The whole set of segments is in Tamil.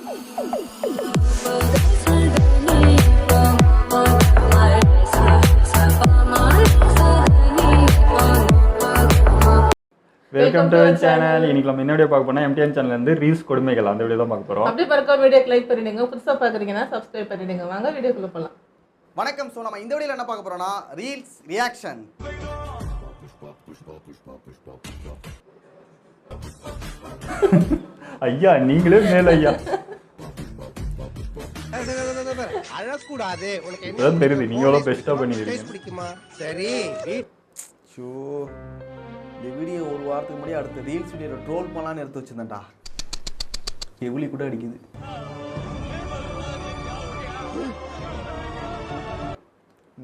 Welcome to channel. இன்னைக்கு நம்ம என்ன வீடியோ பார்க்க போறோம்னா எம்டிஎன் சேனல்ல இருந்து ரீல்ஸ் கொடுமைகள் அந்த வீடியோ தான் பார்க்க போறோம். அப்படியே பரக்க வீடியோக்கு லைக் பண்ணிடுங்க, புதுசா பாக்குறீங்கன்னா சப்ஸ்கிரைப் பண்ணிடுங்க. வாங்க வீடியோக்குள்ள போலாம். வணக்கம். சோ நம்ம இந்த வீடியோல என்ன பார்க்க போறோம்னா ரீல்ஸ் ரியாக்ஷன். ஐயா நீங்களே மேல ஐயா அழக்கூடாது. உனக்கு என்ன தெரியுது, நீங்க எவ்வளவு பெஸ்டா பண்ணிக்கிறீங்க. பிடிக்குமா? சரி. ஷோ இந்த வீடியோ ஒரு வாரத்துக்கு முன்னாடி அடுத்த ரீல்ஸ் வீடியோல ட்ரோல் பண்ணலாம்னு எடுத்து வச்சிருந்தேன்டா. எவ்வளவு கூட அடிக்குது.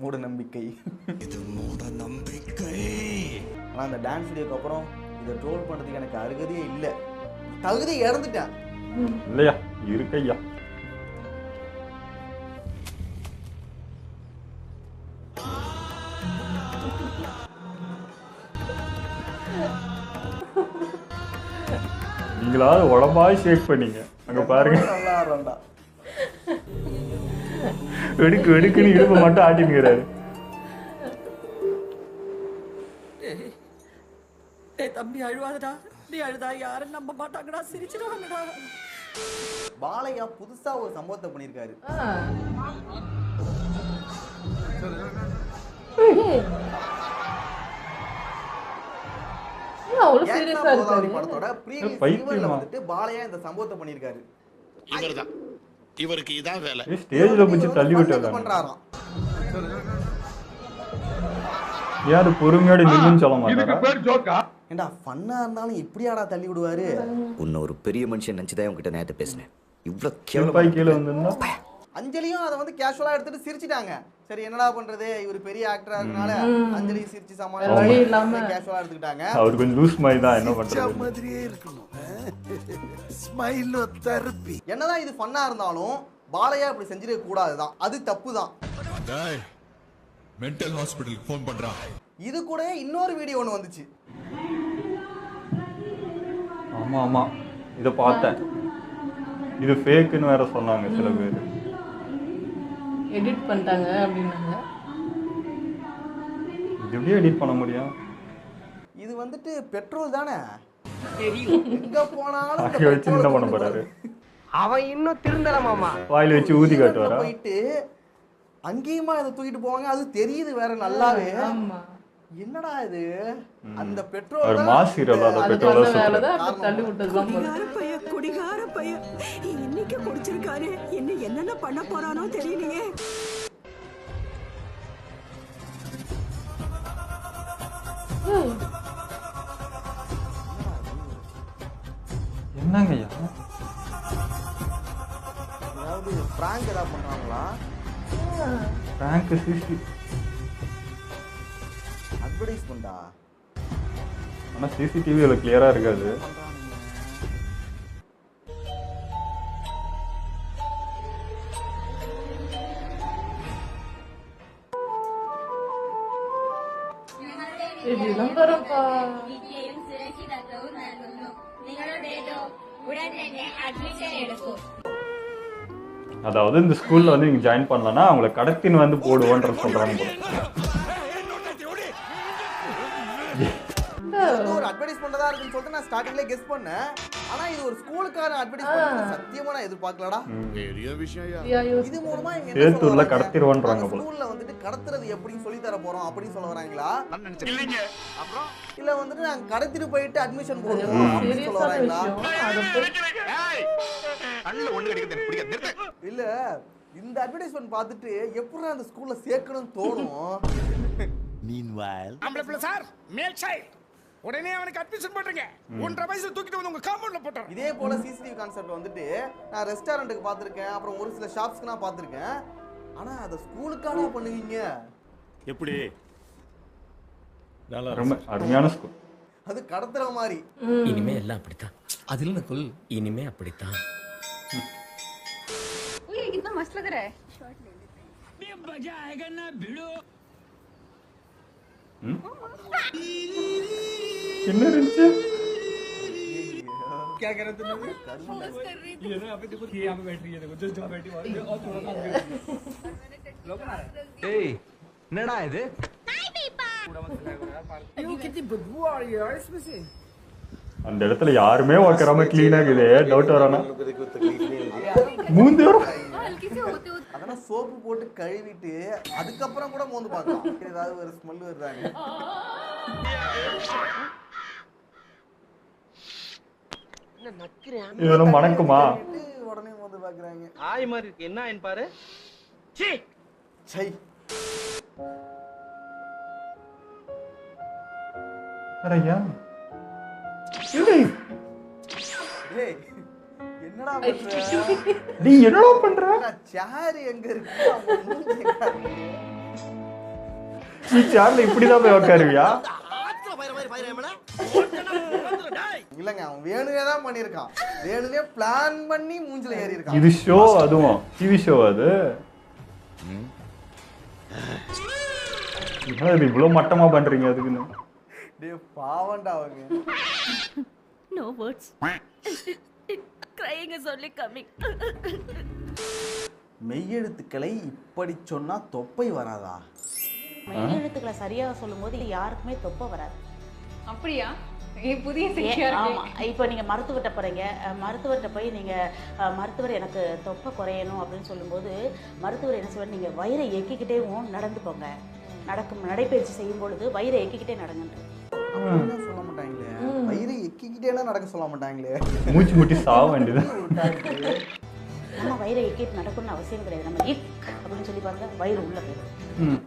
மூட நம்பிக்கை. ஆனா அந்த டான்ஸ் வீடியோக்கு அப்புறம் இதை ட்ரோல் பண்றதுக்கு எனக்கு அருகதையே இல்லை. தகுதி இறந்துட்டேன் இல்லையா இருக்கையா. நீங்களாவது உடம்பாய் ஷேக் பண்ணீங்க. அங்க பாருங்க, நல்லா ஆடுறா. வெடுக்கு வெடுக்குன்னு இடுப்பு மட்டும் ஆட்டினுக்கிறாரு. தம்பி அழுவாதடா, நீ அழுதா யாரும் நம்ப மாட்டாங்கடா, சிரிச்சிடுவாங்கடா. பாலையா புதுசா ஒரு சம்பவத்தை பண்ணிருக்காரு. படத்தோட ப்ரீவியஸ் வந்துட்டு பாலையா இந்த சம்பவத்தை பண்ணிருக்காரு. இவர்தான், இவருக்கு இதான் வேலை. ஸ்டேஜ்ல பிடிச்சி தள்ளி விட்டு பண்றாராம். யாரு பொறுமையோட நின்னு சொல்ல மாட்டாரா? ஏண்டா ஃபன்னா இருந்தாலும் இப்படியாடா தள்ளி விடுவாரு. உன்ன ஒரு பெரிய மனுஷன் நினைச்சுதான் உங்ககிட்ட நேத்து பேசினேன். இவ்வளவு கேவலமா கீழே வந்திருந்தா அஞ்சலியும் அதை வந்து கேஷுவலா எடுத்துட்டு சிரிச்சிட்டாங்க. சரி என்னடா பண்றது, இவர் பெரிய ஆக்டரா இருக்கனால அஞ்சலி சிரிச்சு சமாளிச்சு கேஷுவலா எடுத்துக்கிட்டாங்க. அவர் கொஞ்சம் லூஸ் மாதிரி தான், என்ன பண்றது மாதிரியே இருக்கணும். Smile therapy. என்னதான் இது ஃபன்னா இருந்தாலும் பாலையா இப்படி செஞ்சிருக்க கூடாதுதான். அது தப்பு தான். மென்டல் ஹாஸ்பிடலுக்கு ஃபோன் பண்றான். இது கூட இன்னொரு வீடியோ ஒன்று வந்துச்சு. ஆமா ஆமா இதை பார்த்தேன். இது ஃபேக்குன்னு வேற சொன்னாங்க சில பேர். எடிட் பண்ணிட்டாங்க அப்படின்னாங்க. இது எப்படி எடிட் பண்ண முடியும்? இது வந்துட்டு பெட்ரோல் தானே, எங்க போனாலும் அங்க வச்சு என்ன பண்ண போறாரு? அவன் இன்னும் திருந்தலமாமா. வாயில வச்சு ஊதி காட்டுவாரா? போயிட்டு அங்கேயுமா இதை தூக்கிட்டு போவாங்க. அது தெரியுது வேற நல்லாவே. என்னடா இது, அந்த பெட்ரோல் ஒரு மாஸ் ஹீரோல அந்த பெட்ரோல தள்ளி விட்டதுதான். குடிகார பையன் இன்னைக்கு குடிச்சிருக்காரு, என்ன என்னென்ன பண்ண போறானோ தெரியலையே. என்னங்க ஐயா, அதாவது பிராங்க் ஏதாவது பண்றாங்களா? பிராங்க் சிசி அட்வர்டைஸ்மெண்டா? ஆனா சிசிடிவில கிளியரா இருக்காது. அதாவது இந்த ஸ்கூல்ல வந்து நீங்க ஜாயின் பண்ணலன்னா அவங்களை கடத்தின்னு வந்து போடுவோன்ற சொல்றாங்க. ஒரு அட்வர்டைஸ்மெண்ட் தான் இருக்குன்னு சொல்லிட்டு நான் ஸ்டார்டிங்ல கெஸ் பண்ணேன். ஆனா இது ஒரு ஸ்கூலுக்கான அட்வர்டைஸ்மெண்ட். சத்தியமா நான் எதிர்பார்க்கலடா. பெரிய விஷயம். இது மூலமா இவங்க என்ன சேத்தூர்ல கடத்திடுவான்றாங்க போல. ஸ்கூல்ல வந்துட்டு கடத்துறது எப்படின்னு சொல்லி தர போறோம் அப்படின்னு சொல்ல வராங்களா? இல்லைங்க. அப்புறம் இல்ல வந்துட்டு நாங்க கடத்திட்டு போயிட்டு அட்மிஷன் போடுவோம் அப்படின்னு சொல்ல வராங்களா? கண்ணுல ஒண்ணு கிடைக்குது பிடிக்காது, நிறுத்து. இல்ல இந்த அட்வர்டைஸ்மெண்ட் பார்த்துட்டு எப்படி அந்த ஸ்கூல்ல சேர்க்கணும்னு தோணும். Meanwhile, ஆம்பளை பிள்ளை சார், மேல் சைல்ட், உடனே அவனுக்கு அட்மிஷன் போட்டுருங்க. 1.5 வயசுல தூக்கிட்டு வந்து உங்க காம்பவுண்ட்ல போட்டுறேன். இதே போல சிசிடிவி கான்செப்ட் வந்துட்டு நான் ரெஸ்டாரண்ட்டுக்கு பார்த்துருக்கேன், அப்புறம் ஒரு சில ஷாப்ஸ்க்கு நான் பார்த்துருக்கேன். ஆனா அதை ஸ்கூலுக்கான பண்ணுவீங்க எப்படி? நல்லா ரொம்ப அருமையான ஸ்கூல். அது கடத்துற மாதிரி. இனிமே எல்லாம் அப்படித்தான். அதில் நக்குல் இனிமே அப்படித்தான். ये कितना मस्त लग रहा है. मजा आएगा ना भिड़ो. என்ன இருந்துச்சு? क्या कह रहे थे नबी? ये ना अभी देखो ये यहाँ पे बैठ रही है, देखो जो बैठी हुई है और थोड़ा काम कर ஏய் என்னடா இது क्यों कितनी बदबू आ रही है यार इसमें से? அந்த இடத்துல யாருமே உக்காராம கிளீனா இருக்குது. டவுட் வரானா? மூந்து வரும். அதெல்லாம் சோப்பு போட்டு கழுவிட்டு அதுக்கப்புறம் கூட மோந்து பார்க்கலாம். ஏதாவது ஒரு ஸ்மெல் வருதாங்க. இதெல்லாம் மணக்குமா? உடனே மோந்து பார்க்கறாங்க. ஆய் மாதிரி இருக்கு என்ன ஆயின்னு பாரு. சீ சை. அரேயா. ஏய் என்னடா பண்ற? நீ என்னடா பண்ற? சேர் எங்க இருக்கு? அவங்க மூஞ்சி எங்க இருக்கு? நீ சேர்ல இப்படி தான் போய் உட்காருவியா? இல்லங்க அவன் வேணுனே தான் பண்ணிருக்கான். வேணுனே பிளான் பண்ணி மூஞ்சில ஏறி இருக்கான். இது ஷோ, அதுவும் டிவி ஷோ அது. என்ன இது இவ்வளவு மட்டமா பண்றீங்க அதுக்குன்னு? டேய் பாவண்டா அவங்க. No words. crying is only coming. மெய்யெழுத்துக்களை இப்படி சொன்னா தொப்பை வராதா? மெய்யெழுத்துக்களை சரியாக சொல்லும்போது யாருக்குமே தொப்பை வராது. அப்படியா? புதிய சிக்கியா ஆமா. இப்போ நீங்க மருத்துவர்கிட்ட போறீங்க, மருத்துவர்கிட்ட போய் நீங்க மருத்துவர் எனக்கு தொப்பை குறையணும் அப்படின்னு சொல்லும்போது மருத்துவர் என்ன சொல்வார், நீங்க வயிறை எக்கிக்கிட்டேவும் நடந்து போங்க, நடைப்பயிற்சி செய்யும் பொழுது வயிறை எக்கிக்கிட்டே நடங்கன்ற. அப்படிலாம் சொல்ல மாட்டாங்களே. வயிறை எக்கிக்கிட்டேலாம் நடக்க சொல்ல மாட்டாங்களே. மூச்சு முட்டி சாவ வேண்டியது. நம்ம வயிறை எக்கிட்டு நடக்கணும்னு அவசியம் கிடையாது. நம்ம இக் அப்படின்னு சொல்லி பாருங்க, வயிறு உள்ள போயிடும்.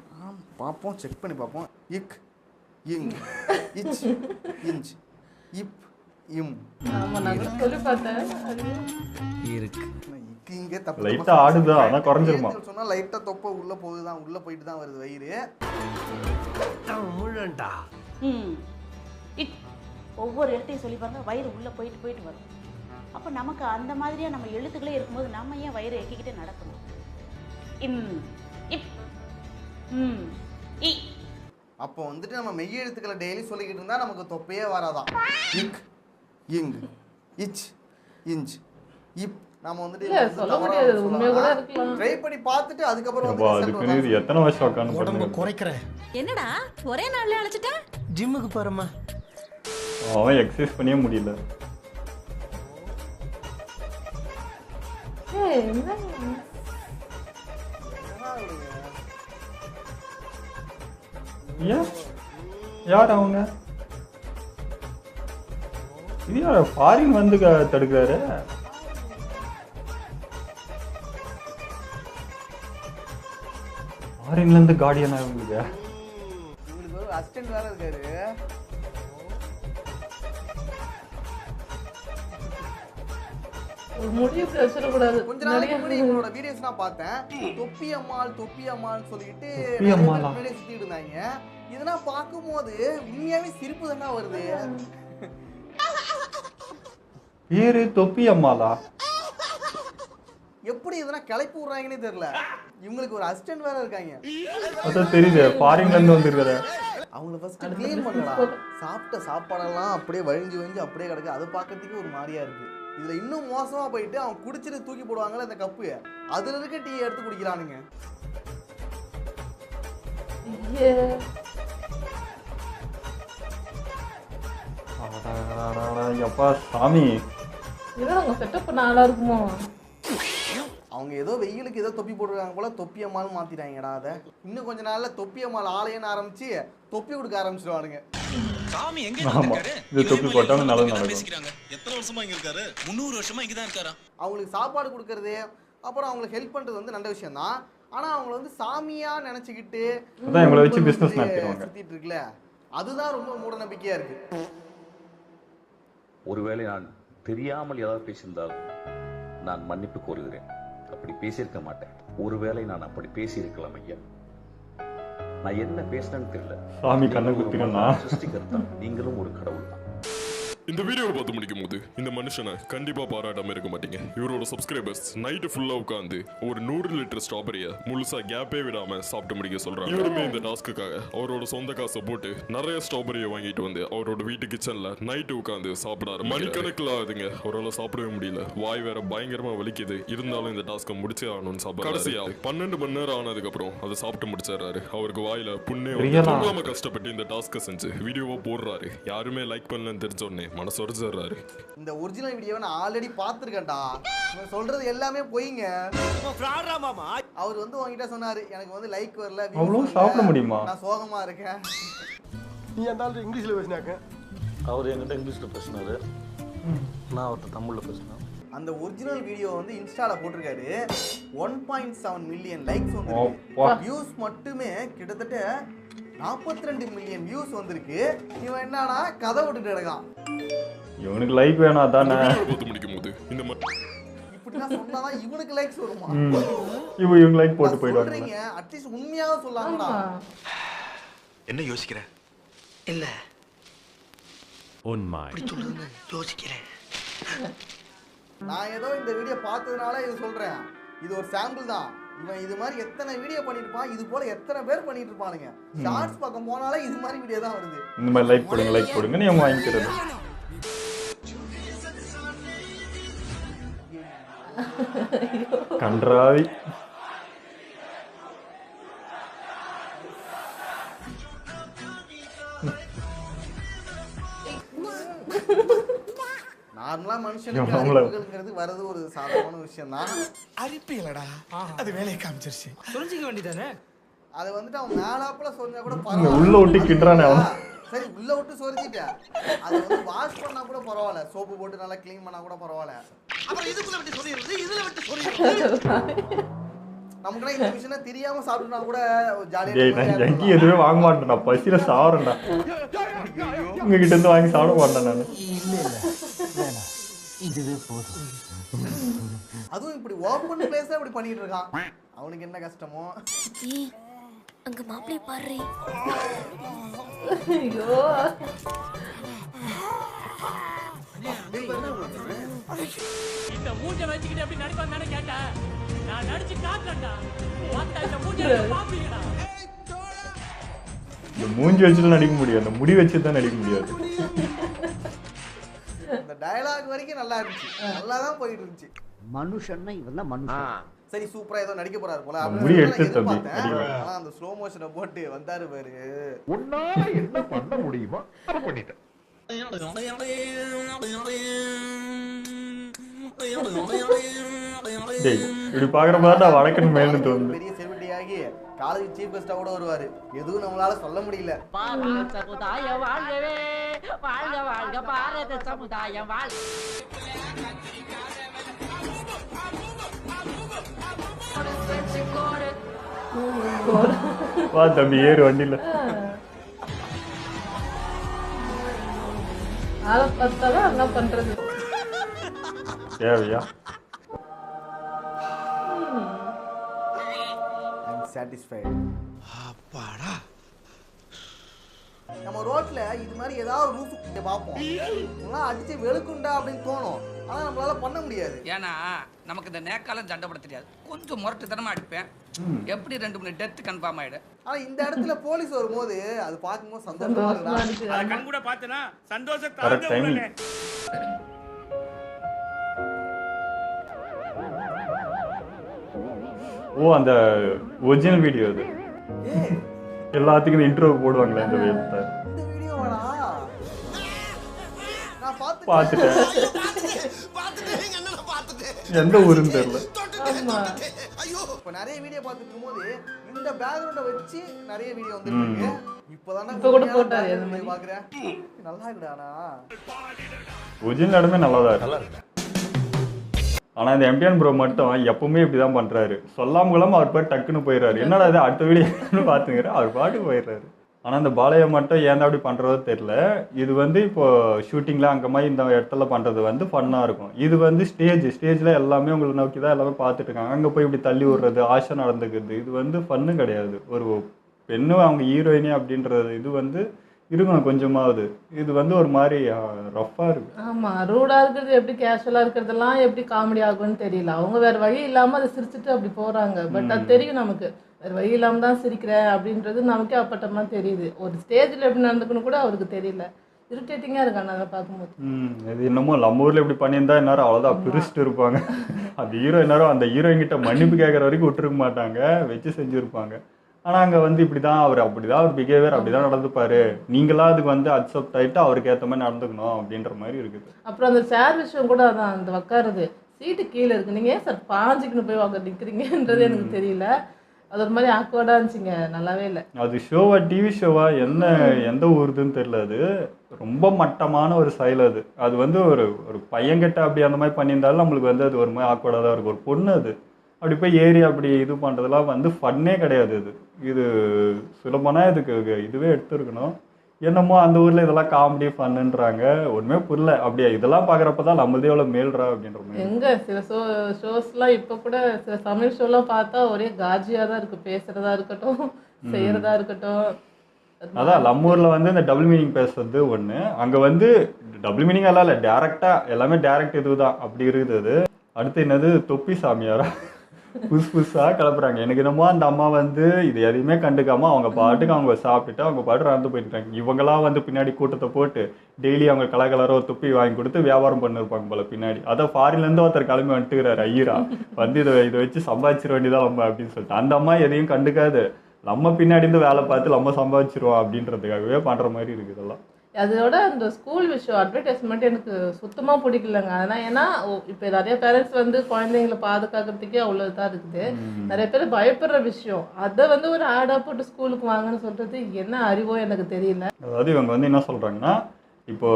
பாப்போம், செக் பண்ணி பாப்போம். இக் இங் இச் இஞ்ச் இப் இம். ஆமா நான் சொல்லி பார்த்தேன். இருக்கு இக் இங்க தப்பு லைட்டா ஆடுதா, ஆனா குறைஞ்சிருமா? சொன்னா லைட்டா தொப்பை உள்ள போகுதுதான், உள்ள போயிட்டு தான் வருது வயிறு. முள்ளண்டா இக் ஒவ்வொரு எழுத்தையும் சொல்லி பாருங்க, வயிறு உள்ள போயிட்டு போயிட்டு வரும். அப்போ நமக்கு அந்த மாதிரியா நம்ம எழுத்துக்களே இருக்கும்போது நம்ம ஏன் வயிறு எக்கிக்கிட்டே நடக்கணும்? இம் இப் ம் இ. அப்போ வந்துட்டு நம்ம மெய் எழுத்துக்களை டெய்லி சொல்லிக்கிட்டு இருந்தா நமக்கு தொப்பையே வராதான். இக் இங் இச் இஞ்ச் இப். நாம வந்துட்டு இல்ல சொல்ல முடியாது, உண்மையா கூட இருக்கலாம். ட்ரை பண்ணி பார்த்துட்டு அதுக்கப்புறம் அப்பா அதுக்கு இது எத்தனை வருஷம் உட்கார்ந்து உடம்பு பண்ணுங்க? குறைக்கிறேன். என்னடா ஒரே நாள்ல அழைச்சிட்ட? ஜிம்முக்கு போறமா? அவன் எக்ஸசைஸ் பண்ணியே முடியல. ஏய் என்ன? ஏன்? யார் அவங்க? இது யார் ஃபாரின் வந்து தடுக்கிறாரு? ஃபாரின்ல இருந்து கார்டியனா இவங்களுக்கு? இவங்களுக்கு ஒரு அசிஸ்டன்ட் வேற இருக்காரு. ஒரு முடிவு வச்சிடக்கூடாது. கொஞ்ச நாளைக்கு முன்னாடி இவங்களோட வீடியோஸ் நான் பார்த்தேன். தொப்பி அம்மாள் சொல்லிட்டு தொப்பி அம்மாளா? வீடியோ சுத்திட்டு இருந்தாங்க. இதெல்லாம் பார்க்கும்போது உண்மையாவே சிரிப்பு தானே வருது. பேரு தொப்பி அம்மாளா? எப்படி இதெல்லாம் கிளப்பி விடுறாங்கன்னே தெரியல. இவங்களுக்கு ஒரு அசிஸ்டன்ட் வேற இருக்காங்க. அதான் தெரியுது, ஃபாரின்ல இருந்து வந்திருக்காரு. அவங்கள ஃபர்ஸ்ட் க்ளீன் பண்ணலாம். சாப்பிட்ட சாப்பாடெல்லாம் அப்படியே வழிஞ்சு அப்படியே கிடக்கு. அதை பார்க்கறதுக்கு ஒரு மாதிரியா இருக்கு. இதுல இன்னும் மோசமா போயிட்டு அவன் குடிச்சிட்டு தூக்கி போடுவாங்கல்ல இந்த கப்பு, அதுல இருக்க டீ எடுத்து குடிக்கிறானுங்க. எப்பா சாமி, இதான் அவங்க செட்டப் பண்ண ஆளா இருக்குமோ? அவங்க ஏதோ வெயிலுக்கு ஏதோ தொப்பி போட்டுருக்காங்க போல, தொப்பி அம்மாள் மாத்திட்டாங்கடா. அதை இன்னும் கொஞ்ச நாள்ல தொப்பி அம்மாள் ஆலயன்னு ஆரம்பிச்சு தொப்பி கொடுக்க ஆரம்பிச்சிடுவானுங்க. ஆமா இது தொப்பி போட்டாலும் நல்லது நடக்கும். எத்தனை வருஷமா இங்க இருக்காரு? 300 வருஷமா இங்க தான் இருக்காரா? அவங்களுக்கு சாப்பாடு கொடுக்கறது, அப்புறம் அவங்களுக்கு ஹெல்ப் பண்றது வந்து நல்ல விஷயம் தான். ஆனா அவங்கள வந்து சாமியா நினைச்சுக்கிட்டு அதான் இவங்களை வச்சு பிசினஸ் நடத்துவாங்க. சுத்திட்டு இருக்குல்ல, அதுதான் ரொம்ப மூட நம்பிக்கையா இருக்கு. ஒருவேளை நான் தெரியாமல் ஏதாவது பேசியிருந்தால் நான் மன்னிப்பு கோருகிறேன். அப்படி பேசியிருக்க மாட்டேன். ஒருவேளை நான் அப்படி பேசியிருக்கலாம் ஐயா. நான் என்ன பேசினேன்னு தெரியல. சாமி கண்ணை குத்திக்கணும். சிருஷ்டிகர்த்தா, நீங்களும் ஒரு கடவுள் தான். இந்த வீடியோவை பார்த்து முடிக்கும் போது இந்த மனுஷனை கண்டிப்பா பாராட்டாம இருக்க மாட்டீங்க. இவரோட சப்ஸ்கிரைபர்ஸ் நைட்டு ஃபுல்லா உட்காந்து ஒரு 100 லிட்டர் ஸ்ட்ராபெரியை முழுசா கேப்பே விடாம சாப்பிட்டு முடிக்க சொல்றாங்க. இவருமே இந்த டாஸ்க்குக்காக அவரோட சொந்த காசை போட்டு நிறைய ஸ்ட்ராபெரியை வாங்கிட்டு வந்து அவரோட வீட்டு கிச்சன்ல நைட்டு உட்காந்து சாப்பிடாரு. மணிக்கணக்கில் ஆகுதுங்க, அவரால் சாப்பிடவே முடியல. வாய் வேற பயங்கரமா வலிக்குது. இருந்தாலும் இந்த டாஸ்க்கை முடிச்சே ஆகணும்னு சாப்பிட கடைசியா 12 மணி நேரம் ஆனதுக்கு அப்புறம் அதை சாப்பிட்டு முடிச்சிடறாரு. அவருக்கு வாயில புண்ணே வந்து கஷ்டப்பட்டு இந்த டாஸ்க்கை செஞ்சு வீடியோவா போடுறாரு. யாருமே லைக் பண்ணலன்னு தெரிஞ்ச உடனே மனசு உடைஞ்சிடுறாரு. இந்த ஒரிஜினல் வீடியோவை நான் ஆல்ரெடி பார்த்துருக்கேன்டா. சொல்றது எல்லாமே போயிங்க. அவர் வந்து உங்ககிட்ட சொன்னாரு எனக்கு வந்து லைக் வரல, அவ்வளவு சாப்பிட முடியுமா? நான் சோகமா இருக்கேன். நீ அந்த ஆள் இங்கிலீஷ்ல பேசினாக்க அவர் என்கிட்ட இங்கிலீஷ்ல பேசினாரு, நான் அவர்கிட்ட தமிழ்ல பேசினேன். அந்த ஒரிஜினல் வீடியோ வந்து இன்ஸ்டால போட்டிருக்காரு. 1.7 மில்லியன் லைக்ஸ் வந்திருக்கு. வியூஸ் மட்டுமே கிட்டத்தட்ட 42 மில்லியன் வியூஸ் வந்திருக்கு. இவன் என்னன்னா கதை விட்டுட்டு கிடக்கான். இவனுக்கு லைக் வேணா தானே முடிக்கும் போது இந்த இப்படிலாம் சொன்னாதான் இவனுக்கு லைக்ஸ் வருமா? இவங்க லைக் போட்டு போயிடுவாங்க. அட்லீஸ்ட் உண்மையாவே சொல்லாங்கடா. என்ன யோசிக்கிற? இல்ல உண்மை சொல்லுங்க யோசிக்கிறேன். நான் ஏதோ இந்த வீடியோ பார்த்ததுனால இது சொல்றேன். இது ஒரு சாம்பிள் தான். இவன் இது மாதிரி எத்தனை வீடியோ பண்ணிருப்பான், இது போல எத்தனை பேர் பண்ணிட்டு இருப்பானுங்க. ஷார்ட்ஸ் பக்கம் போனாலே இது மாதிரி வீடியோ தான் வருது. இந்த மாதிரி லைக் போடுங்க நீ அவங்க வாங்கிக்கிறது. கன்றாவி. நார்மலா மனுஷனுக்கு வரது ஒரு சாதாரண விஷயம் தான். அரிப்பீங்களடா, அது வேலையை காமிச்சிருச்சு. புரிஞ்சிக்க வேண்டியதானே. அதை வந்துட்டு அவன் மேலாப்புல சொன்னா கூட பரவாயில்ல. உள்ள விட்டு கிண்டுறானே அவன். சரி உள்ள விட்டு சொரிஞ்சிட்டேன். அதை வந்து வாஷ் பண்ணா கூட பரவாயில்ல, சோப்பு போட்டு நல்லா க்ளீன் பண்ணா கூட பரவாயில்ல. அப்புறம் இதுக்குள்ள விட்டு சொரியிறது, இதுல விட்டு சொரியிறது. நமக்குலாம் இந்த விஷயம் தெரியாம சாப்பிட்டா கூட ஜாலியா. நான் எங்கி எதுவுமே வாங்க மாட்டேன்டா, பசியில சாவறேன்டா. உங்ககிட்ட இருந்து வாங்கி சாப்பிட மாட்டேன் நான். இதுவே போதும். அதுவும் இப்படி ஓபன் பிளேஸ்ல இப்படி பண்ணிட்டு இருக்கான். அவனுக்கு என்ன கஷ்டமோ. அங்க மாப்பிளை பாரு. ஐயோ இந்த மூஞ்ச வச்சிக்கிட்டு எப்படி நடிப்பான்னு கேட்டேன். நான் நடிச்சு காட்டறேன்டா. இந்த மூஞ்ச பாப்பீங்கடா. இந்த மூஞ்சி வச்சுட்டு நடிக்க முடியாது, அந்த முடி வச்சு தான் நடிக்க முடியாது. இந்த டயலாக் வரைக்கும் நல்லா இருந்துச்சு, நல்லா தான் போயிட்டு இருந்துச்சு. மனுஷன்னா இவன் மனுஷன். சரி சூப்பரா ஏதோ நடிக்க போறாரு போல. முடி எடுத்து தம்பி. ஆனா அந்த ஸ்லோ மோஷனை போட்டு வந்தாரு பாரு. உன்னால என்ன பண்ண முடியுமோ அதை பண்ணிட்டேன். இப்படி பாக்குறப்ப வழக்கன் மேல தோணுது. பெரிய செலிபிரிட்டியாகி காலேஜ் சீஃப் கெஸ்டா கூட வருவாரு. எதுவும் நம்மளால சொல்ல முடியல. பாரத சமுதாயம் வாழ்கவே, வாழ்க வாழ்க பாரத சமுதாயம் வாழ்க. வா தம்பி ஏறு வண்டியில. ஆளை பார்த்தாதான் என்ன பண்றது. தேவையா? satisfied. அப்பாடா. நம்ம ரோட்ல இது மாதிரி ஏதாவது ரூஃப் பாப்போம். எல்லாம் அடிச்சு வெளுக்குண்டா அப்படின்னு தோணும். ஆனா நம்மளால பண்ண முடியாது. ஏன்னா நமக்கு இந்த நேக்காலம் சண்டை போட தெரியாது. கொஞ்சம் முரட்டுத்தனமா அடிப்பேன். எப்படி 2-3 டெத் கன்ஃபார்ம் ஆயிடும். ஆனா இந்த இடத்துல போலீஸ் வரும்போது அது பாக்கும்போது சந்தோஷமா இருக்கு. அத கண் கூட பார்த்தனா சந்தோஷம் தாங்க முடியல. ஓ அந்த ஒரிஜினல் வீடியோ அது. எல்லாத்துக்கும் இன்ட்ரோ போடுவாங்களே இந்த வீடியோல. இந்த வீடியோவாடா நான் பாத்துட்டேன். எந்த ஊருன்னு தெரியல. இப்ப நிறைய வீடியோ பார்த்துட்டு இருக்கும்போது இந்த பேக்ரவுண்ட வச்சு நிறைய வீடியோ வந்துருக்கு. இப்போதானே இப்ப கூட போட்டாரு அந்த மாதிரி பாக்குறேன். நல்லா இருக்குடானா. ஒரிஜினல் இடமே நல்லா தான் இருக்கு. ஆனா இந்த எம்பிஎன் ப்ரோ மட்டும் எப்பவுமே இப்படிதான் பண்றாரு. சொல்லாம அவர் போய் டக்குன்னு போயிடுறாரு. என்னடா இது அடுத்த வீடியோ பாத்துங்கிற அவர் பாட்டுக்கு போயிடுறாரு. ஆனா இந்த பாலையை மட்டும் ஏன் அப்படி பண்றதோ தெரியல. இது வந்து இப்போ ஷூட்டிங்ல அங்க மாதிரி இந்த இடத்துல பண்றது வந்து ஃபன்னா இருக்கும். இது வந்து ஸ்டேஜ்ல எல்லாமே உங்களை நோக்கி தான் எல்லாமே பார்த்துட்டு இருக்காங்க. அங்க போய் இப்படி தள்ளி விடுறது, ஆஷா நடந்துக்கிறது, இது வந்து ஃபன்னு கிடையாது. ஒரு பெண்ணு அவங்க ஹீரோயினி அப்படின்றது இது வந்து இருக்கணும் கொஞ்சமாவது. இது வந்து ஒரு மாதிரி ரஃப்பாக இருக்கு. ஆமா, ரூடா இருக்கிறது எப்படி, கேஷுவலா இருக்கிறதெல்லாம் எப்படி காமெடி ஆகும்னு தெரியல. அவங்க வேற வழி இல்லாம அதை சிரிச்சுட்டு அப்படி போறாங்க. பட் அது தெரியும் நமக்கு, வேற வழி இல்லாம தான் சிரிக்கிறேன் அப்படின்றது நமக்கே அப்பட்டமா தெரியுது. ஒரு ஸ்டேஜ்ல எப்படி நடந்துக்கணும் கூட அவருக்கு தெரியல. இரிட்டேட்டிங்கா இருக்கு அதை பார்க்கும்போது. இது என்னமோ நம்ம ஊர்ல இப்படி பண்ணியிருந்தா எல்லாரும் அவ்வளோதான் பிரிச்சுட்டு இருப்பாங்க. அந்த ஹீரோ எல்லாரும் அந்த ஹீரோயின் கிட்ட மன்னிப்பு கேட்குற வரைக்கும் விட்டுருக்க மாட்டாங்க, வச்சு செஞ்சுருப்பாங்க. ஆனால் அங்கே வந்து இப்படி தான் அவர் அவர் பிஹேவியர் அப்படி தான் நடந்துப்பாரு, நீங்களா அதுக்கு வந்து அக்செப்ட் ஆகிட்டு அவருக்கு ஏற்ற மாதிரி நடந்துக்கணும் அப்படின்ற மாதிரி இருக்குது. அப்புறம் அந்த சேர் விஷயம் கூட அதான், அந்த உட்காருது சீட்டு கீழே இருக்கு, நீங்கள் ஏன் சார் பாஞ்சிக்கணும் போய் உட்காந்து நிற்கிறீங்கன்றது எனக்கு தெரியல. அது ஒரு மாதிரி ஆக்வர்டாக இருந்துச்சுங்க, நல்லாவே இல்லை. அது ஷோவா டிவி ஷோவா எந்த ஊருதுன்னு தெரியல. அது ரொம்ப மட்டமான ஒரு செயல். அது வந்து ஒரு பையன்கிட்ட அப்படி அந்த மாதிரி பண்ணியிருந்தாலும் நம்மளுக்கு வந்து அது ஒரு மாதிரி ஆக்வர்டாக தான் இருக்கும். ஒரு பொண்ணு அது அப்படி போய் ஏறி அப்படி இது பண்ணுறதுலாம் வந்து ஃபன்னே கிடையாது. இது சுலபமாக இதுக்கு இதுவே எடுத்துருக்கணும். என்னமோ அந்த ஊரில் இதெல்லாம் காமெடி ஃபன்னுன்றாங்க, ஒன்றுமே புரியல. அப்படியே இதெல்லாம் பார்க்குறப்ப தான் நம்மளதே எவ்வளோ மேல்றா அப்படின்ற மாதிரி. எங்கே சில ஷோஸ்லாம் இப்போ கூட சில தமிழ் ஷோலாம் பார்த்தா ஒரே காஜியாக தான் இருக்குது, பேசுகிறதா இருக்கட்டும் செய்கிறதா இருக்கட்டும். அதான் நம்ம ஊரில் வந்து இந்த டபுள் மீனிங் பேசுறது ஒன்று, அங்கே வந்து டபுள் மீனிங் எல்லாம் இல்லை, டேரெக்டாக எல்லாமே டேரெக்ட் இதுதான் அப்படி இருக்குது. அடுத்து என்னது தொப்பி சாமியாரா புதுசாக கிளப்புறாங்க. எனக்கு என்னமோ அந்த அம்மா வந்து இது எதையுமே கண்டுக்காம அவங்க பாட்டுக்கு அவங்க சாப்பிட்டுட்டு அவங்க பாட்டு நடந்து போயிட்டாங்க. இவங்கெல்லாம் வந்து பின்னாடி கூட்டத்தை போட்டு டெய்லி அவங்க கலர் ஒரு தொப்பி வாங்கி கொடுத்து வியாபாரம் பண்ணிருப்பாங்க போல பின்னாடி. அதான் ஃபாரின்லேருந்து ஒருத்தர் கிளம்பி வந்துட்டுக்கிறாரு ஐயரா, வந்து இதை வச்சு சம்பாதிச்சிட வேண்டியதான் நம்ம அப்படின்னு சொல்லிட்டு. அந்த அம்மா எதையும் கண்டுக்காது, நம்ம பின்னாடி இருந்து வேலை பார்த்து நம்ம சம்பாதிச்சிருவோம் அப்படின்றதுக்காகவே பண்ணுற மாதிரி இருக்குது இதெல்லாம். அதோட அந்த ஸ்கூல் விஷயம் அட்வர்டைஸ்மெண்ட் எனக்கு சுத்தமாக பிடிக்கலங்க. அதனால் ஏன்னா இப்போ நிறைய பேரண்ட்ஸ் வந்து குழந்தைங்களை பாதுகாக்கிறதுக்கே அவ்வளோ இதாக இருக்குது. நிறைய பேர் பயப்படுற விஷயம், அதை வந்து ஒரு ஆடாக போட்டு ஸ்கூலுக்கு வாங்கன்னு சொல்கிறது என்ன அறிவோ எனக்கு தெரியல. அதாவது இவங்க வந்து என்ன சொல்கிறாங்கன்னா, இப்போ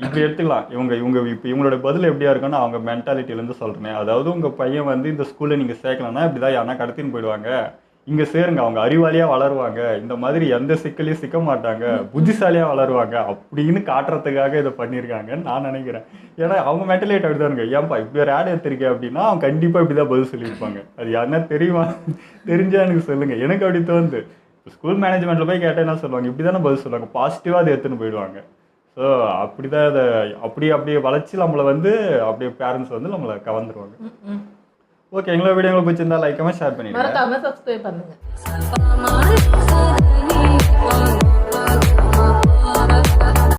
இப்படி எடுத்துக்கலாம், இவங்க இப்போ இவங்களோட பதில் எப்படியா இருக்குன்னு அவங்க மென்டாலிட்டியிலேருந்து சொல்கிறேன். அதாவது உங்கள் பையன் வந்து இந்த ஸ்கூலில் நீங்கள் சேர்க்கலன்னா இப்படி தான் யாருன்னா கடத்தின்னு போயிடுவாங்க, இங்கே சேருங்க, அவங்க அறிவாளியாக வளருவாங்க, இந்த மாதிரி எந்த சிக்கலையும் சிக்க மாட்டாங்க, புத்திசாலியாக வளருவாங்க அப்படின்னு காட்டுறதுக்காக இதை பண்ணியிருக்காங்கன்னு நான் நினைக்கிறேன். ஏன்னா அவங்க மென்டலேட் அப்படி தான் இருக்கு. ஏன்ப்பா இப்படி ஒரு ஆட் எடுத்திருக்கேன் அப்படின்னா அவங்க கண்டிப்பாக இப்படி தான் பதில் சொல்லியிருப்பாங்க. அது யாருன்னா தெரியுமா, தெரிஞ்சா எனக்கு சொல்லுங்கள். எனக்கு அப்படி தோணுது. ஸ்கூல் மேனேஜ்மெண்ட்டில் போய் கேட்டால் என்ன சொல்லுவாங்க, இப்படி தானே பதில் சொல்லுவாங்க, பாசிட்டிவாக அதை எடுத்துன்னு போயிடுவாங்க. ஸோ அப்படி தான் அதை அப்படியே வளைச்சி நம்மளை வந்து அப்படியே பேரண்ட்ஸ் வந்து நம்மளை கவர்ந்துருவாங்க. ஓகே, எங்களோட வீடியோ உங்களுக்கு பிடிச்சிருந்தா லைக் கமெண்ட் ஷேர் பண்ணிடுங்க, மறக்காம சப்ஸ்கிரைப் பண்ணுங்க.